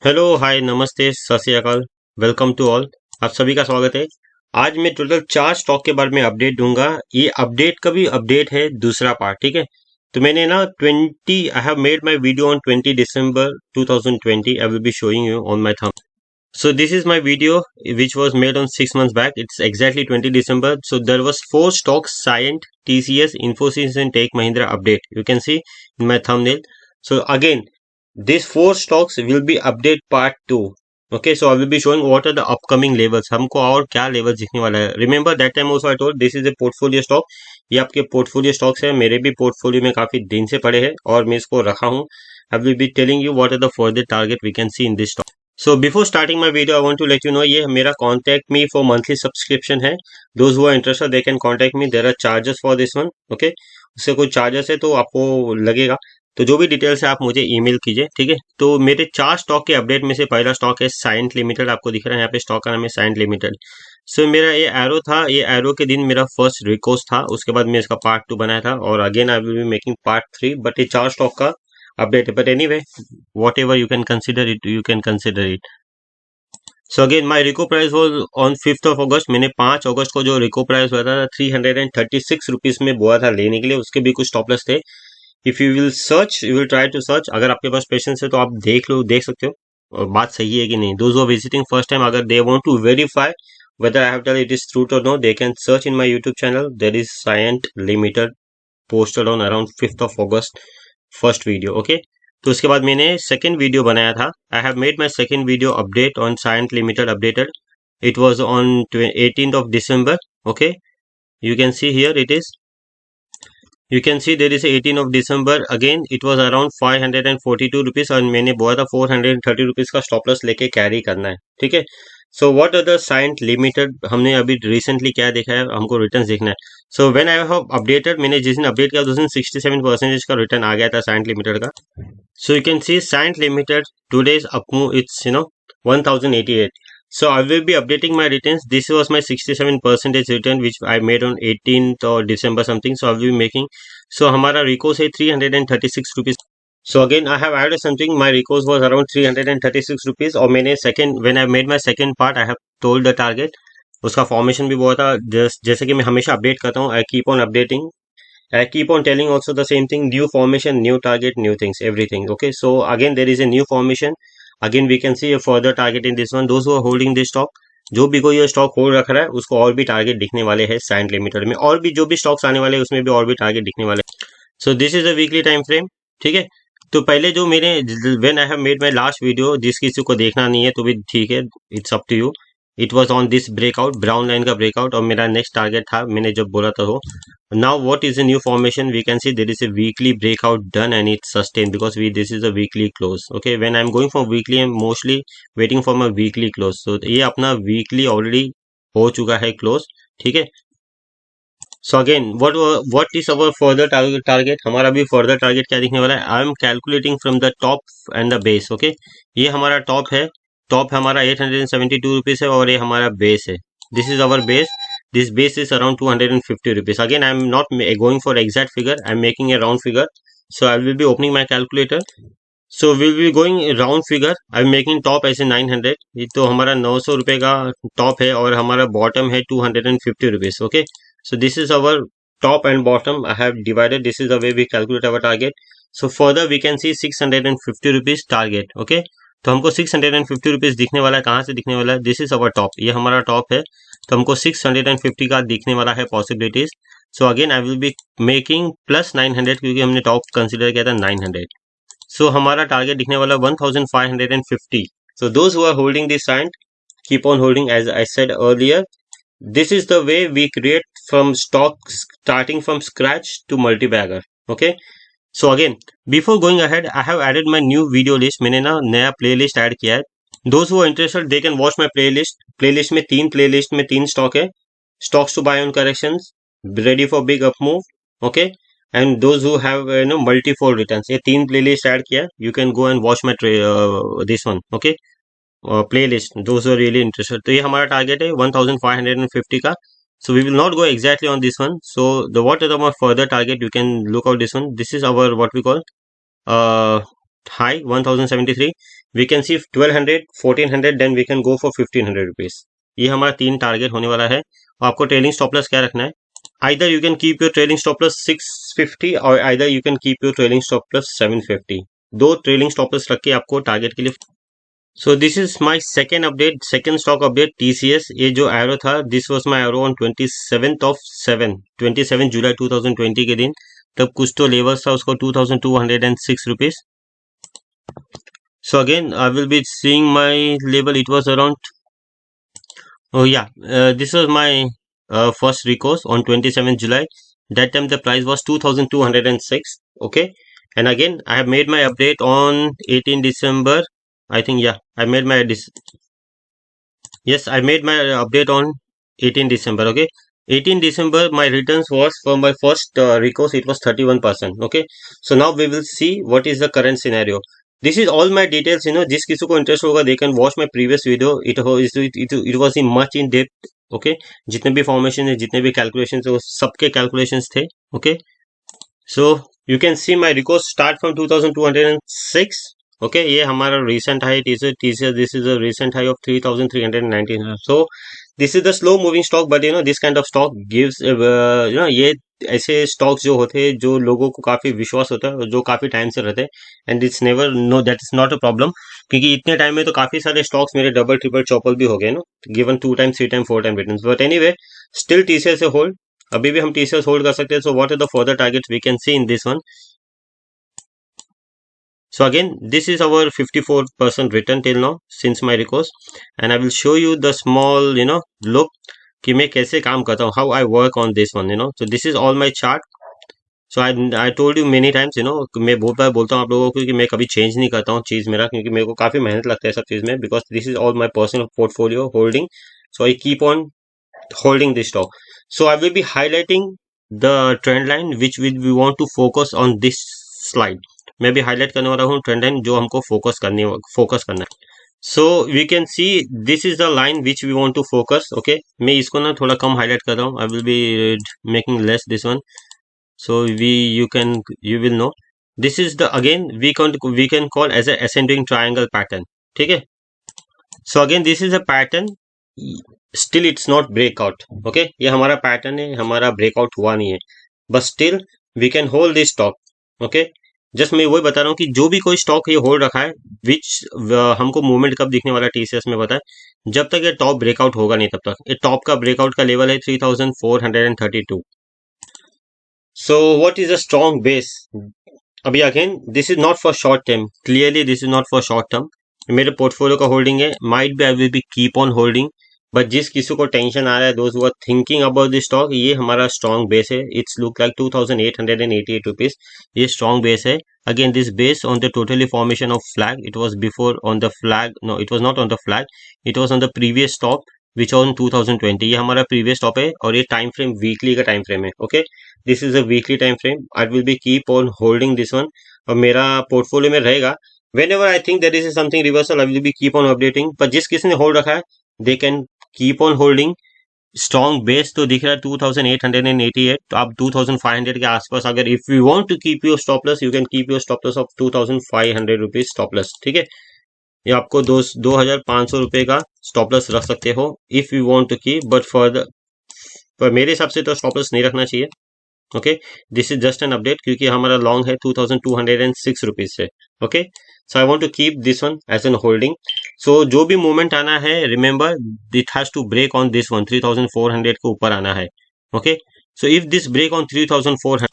Hello hi नमस्ते सत श्री अकाल। Welcome to all. आप सभी का स्वागत है। आज मैं टोटल 4 स्टॉक के बारे में अपडेट दूंगा। ये अपडेट का भी अपडेट है, दूसरा पार्ट। ठीक है, तो मैंने ना 20 आई have made my video on 20 December 2020। I will be showing you on my thumb. So this is my video which was made on 6 months back. It's exactly 20 December. So there was 4 stocks: Cyient, TCS, Infosys and Tech Mahindra update. You can see in my thumbnail. So again, these 4 stocks will be update part 2. Okay, so I will be showing what are the upcoming levels. हमको और क्या levels दिखने वाला है. Remember that time also I told this is a portfolio stock. ये आपके portfolio stocks है. मेरे भी portfolio में काफी दिन से पड़े हैं और मैं इसको रखा हूँ. I will be telling you what are the further target we can see in this stock. So before starting my video, I want to let you know ये मेरा contact me for monthly subscription है. Those who are interested they can contact me. There are charges for this one. Okay, उससे कोई charges है तो आपको लगेगा. तो जो भी डिटेल्स है आप मुझे ईमेल कीजिए. ठीक है, तो मेरे 4 स्टॉक के अपडेट में से पहला स्टॉक है साइंट लिमिटेड. आपको दिख रहा है यहाँ पे स्टॉक का नाम है साइंट लिमिटेड. सो मेरा ये एरो था. ये एरो के दिन मेरा फर्स्ट रिक्वेस्ट था. उसके बाद मैं इसका पार्ट 2 बनाया था और again I will be making part 3. But ये 4 स्टॉक का अपडेट है. But anyway whatever you can consider it, you can consider it. So again my reco price was on 5th of August. मैंने 5 अगस्त को जो रिको price हुआ था 336 rupees में बोला था लेने के लिए. उसके भी कुछ स्टॉप लॉस थे. If you will search, you will try to search. अगर आपके पास पेशेंस है तो आप देख सकते हो और बात सही है कि नहीं. Those who are visiting first time, अगर they want to verify whether I have done it is truth or no, they can search in my YouTube channel. There is Cyient Limited posted on around 5th of August first video. Okay, तो उसके बाद मैंने second video बनाया था. I have made my second video update on Cyient Limited updated. It was on 18th of December. Okay, you can see here it is. You can see there is 18 of December. Again it was around 542 rupees और मैंने बोला था 430 rupees का stop loss लेके carry करना है. ठीक है, so what are the Cyient limited. हमने अभी रिसेंटली क्या देखा है, हमको रिटर्न देखना है. So when I have updated, मैंने जिस दिन अपडेट किया उस दिन 67% का रिटर्न आ गया था साइंट लिमिटेड का. So you can see Cyient limited today's upmove it's 1088. So I will be updating my returns. This was my 67% return which I made on 18th or December something. So I will be making. So हमारा रिकोस है 336 rupees. So again I have added something. My recourse was around 336 rupees और मैंने second when I made my second part I have told the target. उसका formation भी बहुत था. जैसे कि मैं हमेशा अपडेट करता हूँ. I keep on updating. I keep on telling also the same thing. New formation, new target, new things, everything. Okay, so again there is a new formation. Again we can see a further target in this one. Those who are holding this stock, जो भी कोई ये stock hold रख रहा है उसको और भी टारगेट दिखने वाले हैं साइंट लिमिटेड में. और भी जो भी स्टॉक्स आने वाले हैं उसमें भी और भी टारगेट दिखने वाले हैं. सो this is a weekly time frame. ठीक है, तो पहले जो मेरे when I have made my last video, जिस किसी को देखना नहीं है तो भी ठीक है, it's up to you. It was on this breakout, brown line का ब्रेकआउट और मेरा नेक्स्ट टारगेट था मैंने जब बोला था वो. Now what is a new formation? We can see there is a weekly breakout done and it's sustained because this is a weekly close. Okay, when I'm going for weekly I'm mostly waiting for my weekly close. So ये अपना weekly already हो चुका है close. ठीक है, so again what is our further target. हमारा भी further target क्या दिखने वाला है. I am calculating from the top and the base. Okay, ये हमारा top है. top हमारा 872 रुपीज है और ये हमारा base है. This is our base. This base is around 250 rupees. Again I am not going for exact figure, I am making a round figure. So I will be opening my calculator. So we will be going round figure. I am making top ऐसे 900. ये तो हमारा 900 रुपए का top है और हमारा bottom है 250 rupees. Okay, so this is our top and bottom. I have divided. This is the way we calculate our target. So further we can see 650 rupees target. Okay, तो हमको 650 रुपीज दिखने वाला है. कहाँ से दिखने वाला है? This is our top. ये हमारा टॉप है तो हमको 650 का दिखने वाला है possibilities. So again I will be making plus 900 क्योंकि हमने टॉप कंसिडर किया था 900. सो हमारा टारगेट दिखने वाला 1550. So those who are holding this Cyient keep on holding. As I said earlier, this is the way we create from stock starting from scratch to multi-bagger. Okay, so again before going ahead I have added my new video list. मैंने ना नया playlist add किया है. those who are interested they can watch my playlist में 3 playlist में 3 stock है. stocks to buy on corrections, ready for big up move. Okay, and those who have multi-fold returns. ये 3 playlist add किया. you can go and watch my this one. Okay, playlist those who are really interested. तो ये हमारा target है 1550 का. So we will not go exactly on this one. So the what is our further target, you can look out this one. This is our what we call high 1073. We can see 1200, 1400, then we can go for 1500 rupees. ये हमारा 3 target होने वाला है। आपको trailing stop loss क्या रखना है? Either you can keep your trailing stop loss 650 और either you can keep your trailing stop loss 750। दो ट्रेलिंग स्टॉप लॉस रख के आपको टारगेट के लिए। सो this is my second update, second stock update TCS। ये जो एरो था, this was my arrow on 27 जुलाई 2020 के दिन। तब कुछ तो लेवल्स था उसको 2206 rupees. So again, I will be seeing my label. It was around. Oh yeah, this was my first recourse on 27 July. That time the price was 2206. Okay, and again I have made my update on 18 December. I think yeah, I made my yes, I made my update on 18 December. Okay, 18 December my returns was for my first recourse. It was 31%. Okay, so now we will see what is the current scenario. This is all my details. जिस किसी को interest होगा they can watch my previous video. It was in much in depth. Okay, जितने भी formation है, जितने भी calculation है, वो सबके कैलकुलेशंस थे. Okay, so you can see my recourse start from 2206. Okay, ये हमारा recent high TCS. This is a recent high of 3319. So this is the slow moving stock, but this kind of stock gives ये ऐसे stocks जो होते हैं जो लोगों को काफी विश्वास होता है, जो काफी टाइम से रहते हैं, and it's never know that is not a problem, क्योंकि इतने टाइम में तो काफी सारे स्टॉक्स मेरे डबल ट्रिपल चौपल भी हो गए ना, given 2 time 3 time 4 time returns. But anyway still TCS से होल्ड, अभी भी हम TCS होल्ड कर सकते हैं। So what are the further targets we can see in this one. So again, this is our 54% return till now since my recourse, and I will show you the small look कि मैं कैसे काम करता हूँ, how I work on this one. So this is all my chart. So I told you many times, मैं बहुत बार बोलता हूँ आप लोगों को कि मैं कभी चेंज नहीं करता हूँ चीज मेरा, क्योंकि मेरे को काफी मेहनत लगता है सब चीज में, because this is all my personal portfolio holding. So I keep on holding this stock. So I will be highlighting the trend line which we want to focus on this slide. मैं भी highlight करने वाला हूँ trend line जो हमको focus करना है. So we can see this is the line which we want to focus. Okay, मैं इसको ना थोड़ा कम हाईलाइट कर रहा हूँ. I will be making less this one, so you will know this is the again we can call as a ascending triangle pattern. ठीक है, so again this is a pattern, still it's not breakout. Okay, ये हमारा pattern है, हमारा breakout हुआ नहीं है, but still we can hold this stock. Okay, just मैं वही बता रहा हूँ कि जो भी कोई स्टॉक ये होल्ड रखा है, विच हमको मूवमेंट कब दिखने वाला TCS में बताए, जब तक ये टॉप ब्रेकआउट होगा नहीं तब तक. ये टॉप का ब्रेकआउट का लेवल है 3432. So what is a strong base? अभी again this is not for short term, clearly this is not for short term. मेरे पोर्टफोलियो का होल्डिंग है, might be I will be keep on holding, but जिस किसी को tension आ रहा है, those who are thinking about this stock, ये हमारा स्ट्रॉन्ग बेस है. इट्स लुक लाइक 2888 रुपीज, ये स्ट्रॉन्ग बेस है. Again this base on the totally formation of flag, it was before on the flag, no it was not on the flag, it was on the previous stop which on 2020. ये हमारा previous stop है और ये time frame weekly का time frame है. Okay, this is a weekly time frame. I will be keep on holding this one, और मेरा portfolio में रहेगा. whenever I think there is something reversal, I will be keep on updating. पर जिस किसी ने hold रखा है, they can keep on holding. Strong base तो दिख रहा है 2888, तो आप 2500 के आसपास, अगर if you want to keep your stop loss, you can keep your stop loss of 2500 rupees stop loss. ठीक है, ये आपको 2500 रुपए का स्टॉप लॉस रख सकते हो if you want to keep, but पर मेरे हिसाब से तो स्टॉप लॉस नहीं रखना चाहिए. Okay, this is just an update, क्योंकि हमारा लॉन्ग है 2206 रुपीज से. Okay, so I want to keep this one as an holding. So जो भी मूवमेंट आना है, remember it has to break on this one, 3400 के ऊपर आना है. Okay, so if this break on 3400,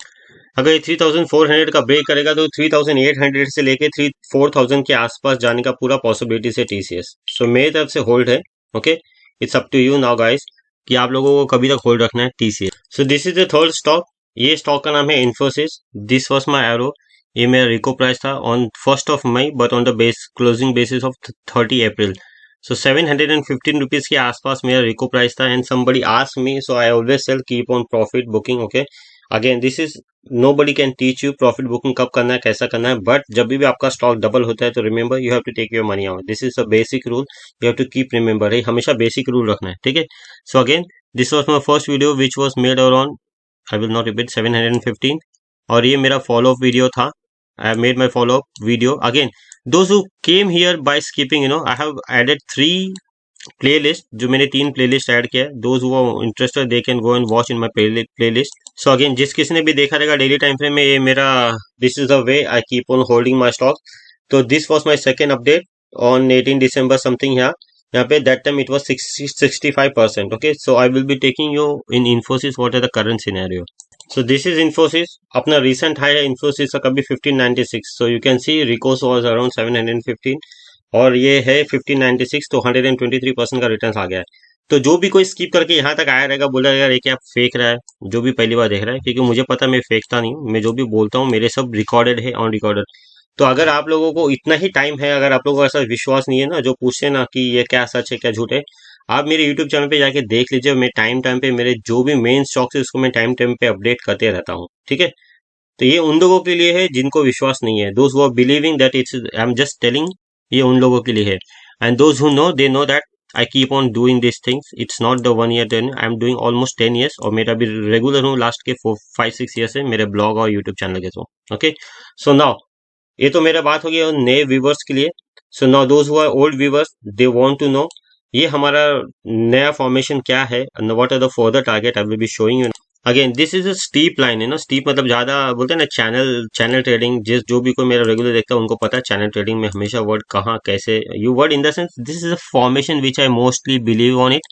अगर ये 3400 का ब्रेक करेगा तो 3800 से लेके 4000 के आसपास जाने का पूरा पॉसिबिलिटीज है TCS. सो मेरी तरफ से होल्ड है. Okay, it's up to you now guys कि आप लोगों को कभी तक होल्ड रखना है TCS. So this is the third stock. ये स्टॉक का नाम है Infosys. This was my arrow. ये मेरा रिको प्राइस था on 1 May, but on the base closing basis of 30 April. So 715 rupees के आसपास मेरा रिको प्राइस था, and somebody asked me, so I always sell keep on profit booking. Okay, again this is nobody can teach you profit booking कब करना है, कैसा करना है, बट जब भी आपका स्टॉक डबल होता है तो remember you have to take your money out. This is a basic rule, you have to keep remember, हमेशा बेसिक रूल रखना है. ठीक है, so again this was my first video which was made around, I will not repeat, 715, और ये मेरा follow up video था. I have made my follow up video. Again Those who came here by skipping, I have added 3 playlist, जो मैंने 3 playlist add किया है. Those who are interested they can go and watch in my playlist. So again, जिस किसी ने भी देखा रहेगा डेली टाइम फ्रेम में, ये मेरा this is the way I keep on holding my stock. तो this was my second update on 18 December something here. यहाँ पे that time it was 65%. Okay, so I will be taking you in Infosys what are the current scenario. So this is Infosys. अपना recent high है Infosys का कभी 1596. So you can see Recos was around 715 और ये है 1596, तो 123% का return आ गया है. तो जो भी कोई स्किप करके यहाँ तक आया रहेगा, बोला यार ये क्या फेक रहा है, जो भी पहली बार देख रहा है, क्योंकि मुझे पता मैं फेकता नहीं हूँ, मैं जो भी बोलता हूँ मेरे सब रिकॉर्डेड है, ऑन रिकॉर्डेड. तो अगर आप लोगों को इतना ही टाइम है, अगर आप लोगों को ऐसा विश्वास नहीं है ना, जो पूछते हैं ना कि ये क्या सच है क्या झूठ है, आप मेरे यूट्यूब चैनल पे जाके देख लीजिए. मैं टाइम टाइम पे मेरे जो भी मेन स्टॉक्स है उसको मैं टाइम टाइम पे अपडेट करते रहता हूँ. ठीक है, तो ये उन लोगों के लिए है जिनको विश्वास नहीं है. Those who are believing that it's I am just telling, ये उन लोगों के लिए है. And those who know they know that I keep on doing this things. It's not the 1 year 10, I am doing almost 10 years, और मेरा भी regular हूँ लास्ट के 4 5 6 years से मेरे ब्लॉग और यूट्यूब चैनल के थ्रू. ओके, सो नाउ ये तो मेरा बात हो गया नए व्यूवर्स के लिए. So now those who are old viewers they want to know ये हमारा नया फॉर्मेशन क्या है, what are the further target I will be showing you. Again this is a steep line है ना. स्टीप मतलब ज्यादा बोलते हैं ना, चैनल चैनल ट्रेडिंग, जिस जो भी कोई मेरा रेगुलर देखता है उनको पता है चैनल ट्रेडिंग में हमेशा वर्ड कहाँ कैसे you word in the sense this is a formation which I mostly believe on it.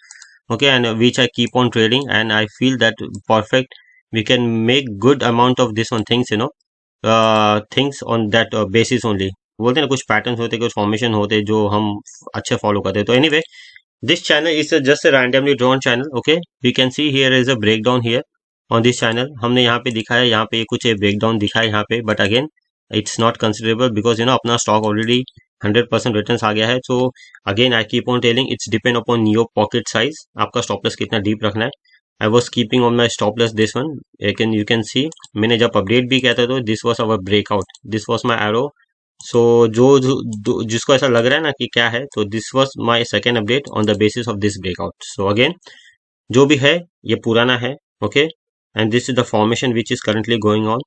Okay, and which I keep on trading, and I feel that perfect we can make good amount of this on things, things on that basis only. बोलते हैं ना कुछ patterns होते हैं, कुछ formation होते हैं जो हम अच्छे फॉलो करते हैं. तो anyway this channel is just a randomly drawn channel. Okay, we can see here is a breakdown here on this channel. हमने यहाँ पे दिखाया, यहाँ पे कुछ ब्रेकडाउन दिखा है यहाँ पे, but again it's not considerable because अपना स्टॉक ऑलरेडी 100% रिटर्न आ गया है. So again I keep on telling it's depend upon your pocket size, आपका स्टॉपलेस कितना डीप रखना है. I was keeping on my stop loss this one. You can see मैंने जब अपडेट भी किया था तो this was our breakout, this was my arrow. So जिसको ऐसा लग रहा है ना कि क्या है, तो this was my second update on the basis of this breakout. So again जो भी है ये पुराना है. Okay, and this is the formation which is currently going on.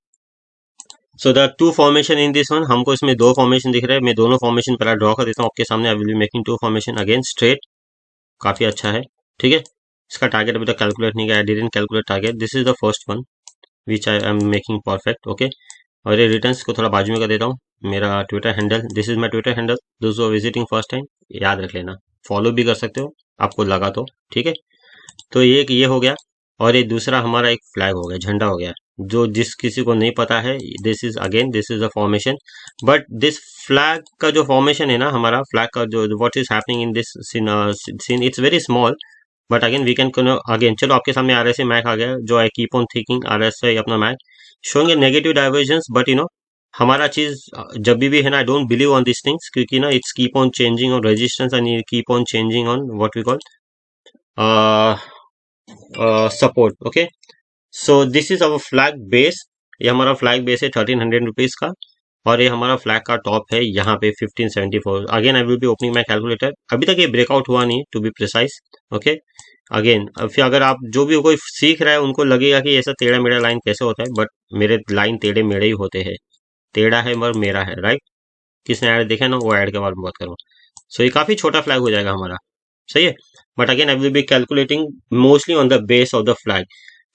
So the 2 formation in this one, हमको इसमें 2 फॉर्मेशन दिख रहे हैं. मैं दोनों फॉर्मेशन पहले ड्रॉ कर देता हूँ आपके सामने. आई will be making 2 formation. Again straight काफी अच्छा है. ठीक है, इसका टारगेट अभी तक कैलकुलेट नहीं किया, I didn't calculate target. This is the first one which I am making perfect. Okay, और ये रिटर्न्स को थोड़ा बाजू में कर देता हूँ. मेरा Twitter handle, this is my Twitter handle. Those who are visiting first time याद रख लेना, फॉलो भी कर सकते हो आपको लगा तो. ठीक है, तो ये हो गया. और ये दूसरा हमारा एक फ्लैग हो गया, झंडा हो गया, जो जिस किसी को नहीं पता है. This is a formation, but this flag का जो फॉर्मेशन है ना, हमारा फ्लैग का जो what is happening in this scene it's very small. But again we can again, चलो आपके सामने आर एस मैक आ गया, जो I keep on thinking R S अपना mac showing a negative divergence. But हमारा चीज जब भी है ना, I don't believe on this things, क्योंकि ना it's keep on changing on resistance and keep on changing on what we call support. Okay, so this is our flag base. ये हमारा फ्लैग बेस है 1300 रुपीज का, और ये हमारा flag का टॉप है यहाँ पे 1574. Again I will be opening my calculator. अभी तक ये ब्रेकआउट हुआ नहीं to be precise. Okay, again फिर अगर आप जो भी कोई सीख रहा है उनको लगेगा कि ऐसा टेढ़ा मेढ़ा लाइन कैसे होता है, बट मेरे लाइन टेढ़े मेढ़े ही होते हैं. टेढ़ा है मगर मेरा है, राइट. किसने ऐड देखा ना, वो ऐड के बारे में बात करो. सो ये काफी छोटा फ्लैग हो जाएगा हमारा, सही है. But again I will B calculating mostly on the base of the flag.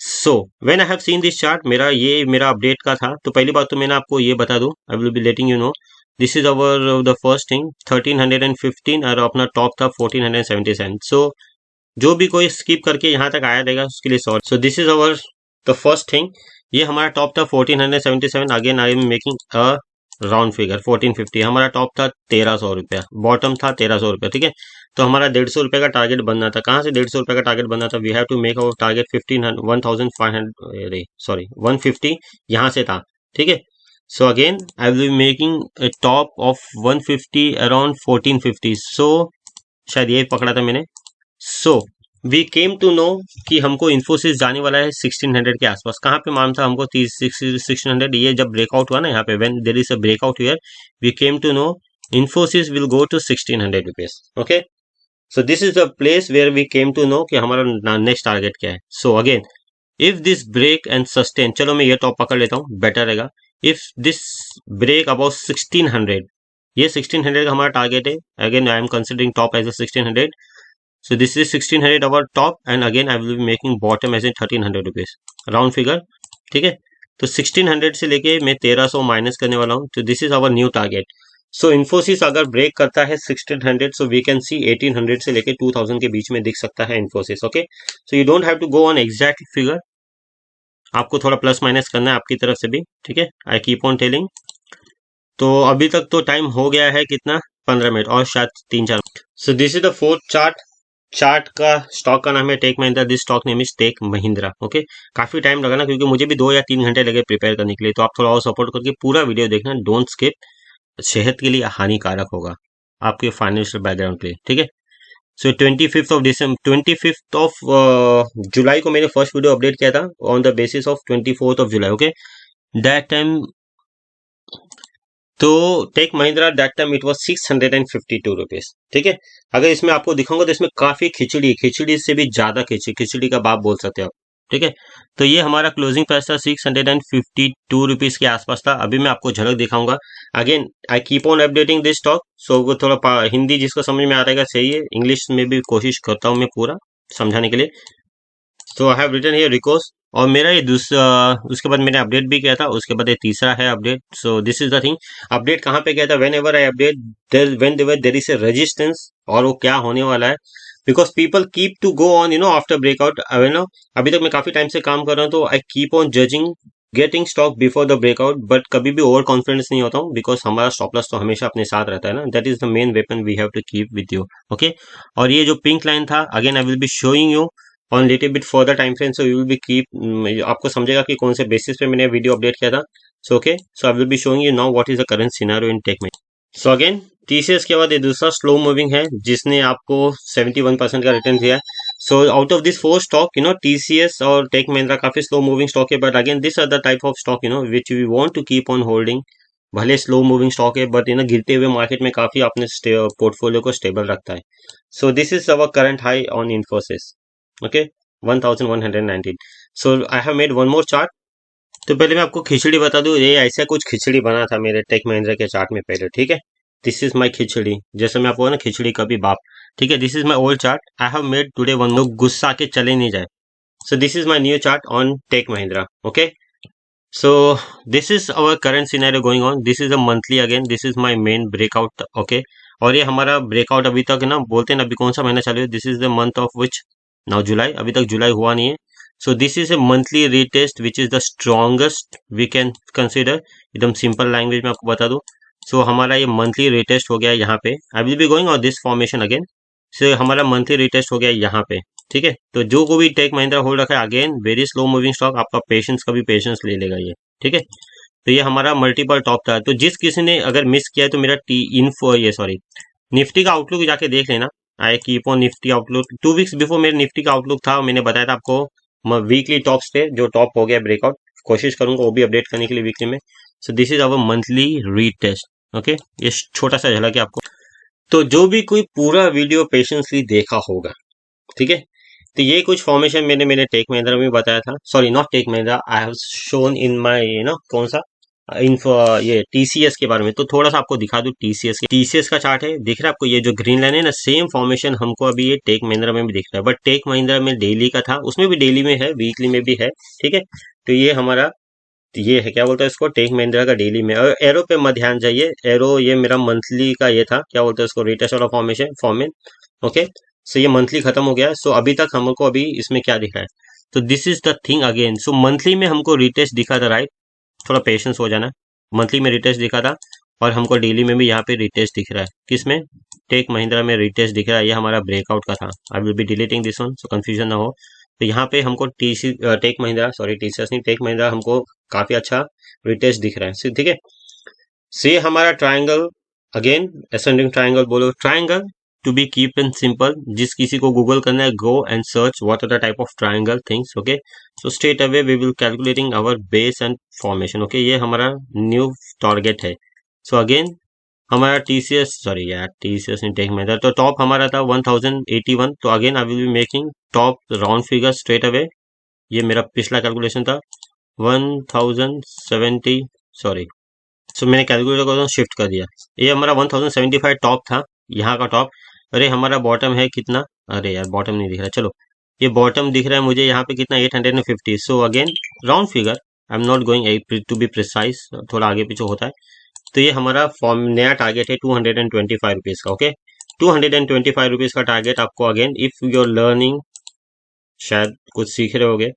So when I have seen this chart, मेरा अपडेट का था, तो पहली बात तो मैंने आपको ये बता दूं, आई will be letting you know this is our the first thing 1315, और अपना टॉप था 1477. सो जो भी कोई स्किप करके यहाँ तक आया रहेगा उसके लिए sorry. So this is our the first thing. ये हमारा टॉप था 1477. Again I am making a round figure 1450. हमारा टॉप था 1300 रुपया, बॉटम था 1300 रुपया. ठीक है, तो हमारा 150 रुपये का टारगेट बनना था. कहाँ से 150 रुपये का टारगेट बनना था? We have to make our target 1500 sorry 150 यहाँ से था. ठीक है, so again I will be making a top of 150 around 1450. So शायद ये पकड़ा था मैंने. So we came to know कि हमको इन्फोसिस जाने वाला है 1600 के आसपास. कहाँ पे मालूम था हमको 1600? ये जब ब्रेकआउट हुआ ना यहाँ पे, when there is a breakout here, we came to know Infosys will go to 1600 rupees. Okay, so this is the place where we came to know कि हमारा नेक्स्ट टारगेट क्या है. So again if this break and sustain, चलो मैं ये top पकड़ लेता हूँ, बेटर रहेगा. इफ दिस ब्रेक अबाउट 1600, ये 1600 का हमारा टारगेट है। Again I am considering top as a 1600। So this is 1600 our top and again I will be making bottom as in 1300 rupees round figure, ठीक है। तो 1600 से लेके मैं 1300 माइनस करने वाला हूँ। तो this is our new target. So Infosys अगर ब्रेक करता है 1600 सो वी कैन सी 1800 से लेके 2000 के बीच में दिख सकता है Infosys. Okay, so you don't have to go on exact figure, आपको थोड़ा प्लस माइनस करना है आपकी तरफ से भी, ठीक है। आई कीप ऑन टेलिंग। तो अभी तक तो टाइम हो गया है कितना, 15 मिनट और शायद 3-4। So this is the fourth chart का स्टॉक का नाम है tech Mahindra. This stock name is tech Mahindra. Okay, काफी टाइम लगा ना, क्योंकि मुझे भी 2 या 3 घंटे लगे प्रिपेयर करने के लिए। तो आप थोड़ा और सपोर्ट करके पूरा वीडियो देखना, डोंट स्किप। सेहत के लिए हानिकारक होगा आपके फाइनेंशियल बैकग्राउंड के लिए, ठीक है। सो 25 जुलाई को मैंने फर्स्ट वीडियो अपडेट किया था on the basis of 24 July. Okay, that time तो tech Mahindra that time it was 652 rupees, ठीक है। अगर इसमें आपको दिखाऊंगा तो इसमें काफी खिचड़ी से भी ज्यादा खिचड़ी का बाप बोल सकते हो आप, ठीक है। तो ये हमारा क्लोजिंग प्राइस था 652 रुपीज के आसपास था। अभी मैं आपको झलक दिखाऊंगा। Again I keep on updating this stock. So वो थोड़ा हिंदी जिसको समझ में आ रहेगा सही है, इंग्लिश में भी कोशिश करता हूँ मैं पूरा समझाने के लिए। तो I have written here request, और मेरा ये दूसरा, उसके बाद मैंने अपडेट भी किया था, उसके बाद ये तीसरा है update. So this is the thing. Update कहाँ पे किया था, whenever I update there is a resistance, और वो क्या होने वाला है, because people keep to go on after breakout. No, अभी तक मैं काफी टाइम से काम कर रहा हूँ, तो आई keep on judging getting stock before the breakout, but कभी भी ओवर कॉन्फिडेंस नहीं होता हूँ, बिकॉज हमारा स्टॉप लॉस तो हमेशा अपने साथ रहता है ना। That is the main weapon we have to keep with you. Okay, और ये जो पिंक लाइन था, again I will be showing you on little bit for the time frame. So you will be keep, आपको समझेगा कि कौन से basis पे मैंने वीडियो अपडेट किया था। So okay, so I will be showing you now what is the current scenario in tech में। सो अगेन टीसीएस के बाद ये दूसरा स्लो मूविंग है जिसने आपको 71% का रिटर्न दिया है। So out of this 4 stock, TCS और टेक महिंद्रा काफी स्लो मूविंग स्टॉक है, but again this are the type of stock which we want to keep on holding. भले स्लो मूविंग स्टॉक है, बट गिरते हुए मार्केट में काफी अपने पोर्टफोलियो को स्टेबल रखता है। So this is our current high on Infosys. Okay, 1119। So I have made one more chart. तो पहले मैं आपको खिचड़ी बता दूं, ये ऐसा कुछ खिचड़ी बना था मेरे टेक महिंद्रा के चार्ट में पहले, ठीक है। दिस इज माय खिचड़ी, जैसे मैं आपको ना खिचड़ी का भी बाप, ठीक है। This is my old chart I have made today one more, गुस्सा के चले नहीं जाए। So this is my new chart on tech Mahindra. Okay, so this is our current scenario going on. This is a monthly, again this is my main breakout. Okay, और ये हमारा breakout अभी तक ना, बोलते हैं ना अभी कौन सा महीना चालू है, this is the month of which now July. अभी तक जुलाई हुआ नहीं है। So this is a monthly retest which is the strongest we can consider. एकदम सिंपल लैंग्वेज में आपको बता दूं, सो हमारा ये मंथली रिटेस्ट हो गया यहाँ पे। I will be going on this formation again. So हमारा मंथली रिटेस्ट हो गया यहाँ पे, ठीक है। तो जो को भी टेक महिंद्रा होल्ड रखा है, again very slow moving stock, आपका पेशेंस का भी पेशेंस ले लेगा ये, ठीक है। तो ये हमारा मल्टीपल टॉप था। तो जिस किसी ने अगर मिस किया है तो मेरा टी इन्फो, ये सॉरी निफ्टी का आउटलुक जाके देख लेना। आई keep on Nifty outlook 2 weeks before मेरे निफ्टी का आउटलुक था, मैंने बताया था आपको वीकली टॉप्स पे जो टॉप हो गया ब्रेकआउट, कोशिश करूंगा वो भी अपडेट करने के लिए वीकली में। सो this is our monthly retest. Okay, ये छोटा सा झलक है आपको। तो जो भी कोई पूरा वीडियो पेशेंसली देखा होगा, ठीक है, तो ये कुछ फॉर्मेशन मैंने टेक महिंद्रा में बताया था, sorry not tech Mahindra, I have shown in my कौन सा इन्फो, ये टीसीएस के बारे में। तो थोड़ा सा आपको दिखा दूं टीसीएस का चार्ट है, दिख रहा है आपको ये जो ग्रीन लाइन है ना, सेम फॉर्मेशन हमको अभी ये टेक महिंद्रा में भी दिख रहा है, बट टेक महिंद्रा में डेली का था, उसमें भी डेली में है, वीकली में भी है, ठीक है। तो ये हमारा, ये है क्या बोलता है इसको, टेक महिंद्रा का डेली में। और एरो पे मत ध्यान जाइए, एरो ये मेरा मंथली का ये था, क्या बोलते हैं इसको, रिटेस्ट वाला फॉर्मेशन। ओके, सो ये मंथली खत्म हो गया। सो अभी तक हमको अभी इसमें क्या दिखा है, तो this is the thing again. So monthly में हमको रिटेस्ट दिखा था, राइट, थोड़ा पेशेंस हो जाना। मंथली में रिटेस्ट दिखा था, और हमको डेली में भी यहाँ पे रिटेस्ट दिख रहा है, किसमें, टेक महिंद्रा में रिटेस्ट दिख रहा है। ये हमारा ब्रेकआउट का था। आई will B deleting this one, so confusion ना हो। तो यहाँ पे हमको टेक महिंद्रा, सॉरी टीसीएस नहीं, टेक महिंद्रा हमको काफी अच्छा रिटेस्ट दिख रहा है, ठीक है। से हमारा ट्राइंगल, अगेन असेंडिंग ट्राइंगल बोलो, triangle to be keep in simple. जिस किसी को गूगल करना है, go and search what are the type of triangle things. Okay, so straight away we will calculating our base and formation. Okay, ये हमारा new target है। So again हमारा TCS, sorry यार टीसीएस नहीं, टेक महिंद्रा, तो top हमारा था 1081। तो again I will be making top round figure straight away. ये मेरा पिछला कैलकुलेशन था 1070, सॉरी सो मैंने कैलकुलेटर को शिफ्ट कर दिया। ये हमारा 1075 टॉप था, यहाँ का टॉप। अरे हमारा बॉटम है कितना, अरे यार बॉटम नहीं दिख रहा, चलो ये बॉटम दिख रहा है मुझे यहाँ पे कितना, 850। So again round figure, I am not going to be precise, थोड़ा आगे पीछे होता है। तो ये हमारा फॉर्म नया टारगेट है 225 का। ओके, 225 का टारगेट आपको, again if you are learning, शायद कुछ सीख रहे होगे,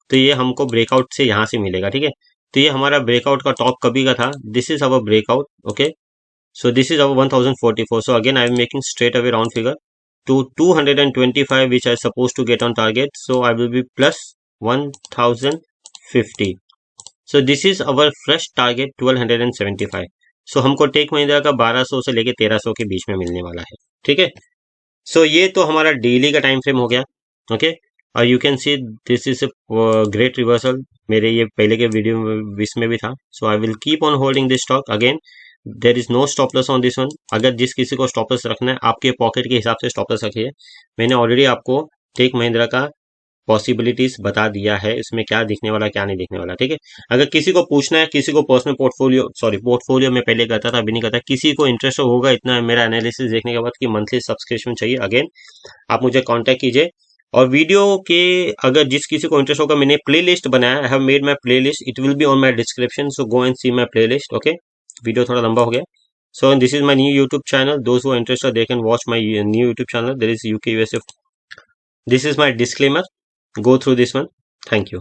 तो ये हमको ब्रेकआउट से यहाँ से मिलेगा, ठीक है। तो ये हमारा ब्रेकआउट का टॉप कभी का था, this is our breakout. Okay, so this is our 1044. So again I am making straight away round figure to 225, which I supposed to get on target, so I will be plus 1050. So this is our fresh target 1275. so हमको take Mahindra का 1200 से लेके 1300 के बीच में मिलने वाला है, ठीक है। सो ये तो हमारा डेली का टाइम फ्रेम हो गया। ओके, और you can see this is great reversal, मेरे ये पहले के वीडियो में इसमें भी था। So I will keep on holding this stock. Again there is no stop loss on this one. अगर जिस किसी को स्टॉप लॉस रखना है, आपके पॉकेट के हिसाब से स्टॉप लॉस रखिए। मैंने ऑलरेडी आपको टेक महिंद्रा का पॉसिबिलिटीज बता दिया है, इसमें क्या दिखने वाला क्या नहीं दिखने वाला, ठीक है। अगर किसी को पूछना है, किसी को पर्सनल पोर्टफोलियो में पहले करता था, अभी नहीं करता, किसी को इंटरेस्ट होगा इतना मेरा एनालिसिस देखने के बाद कि मंथली सब्सक्रिप्शन चाहिए, अगेन आप मुझे कांटेक्ट कीजिए। और वीडियो के अगर जिस किसी को इंटरेस्ट होगा, मैंने प्ले लिस्ट बनाया, I have made my playlist, it will be on my description, so go and see my playlist. Okay, video थोड़ा लंबा हो गया। So this is my new YouTube channel, those who are interested they can watch my new YouTube channel, there is UK USA. This is my disclaimer, go through this one. Thank you.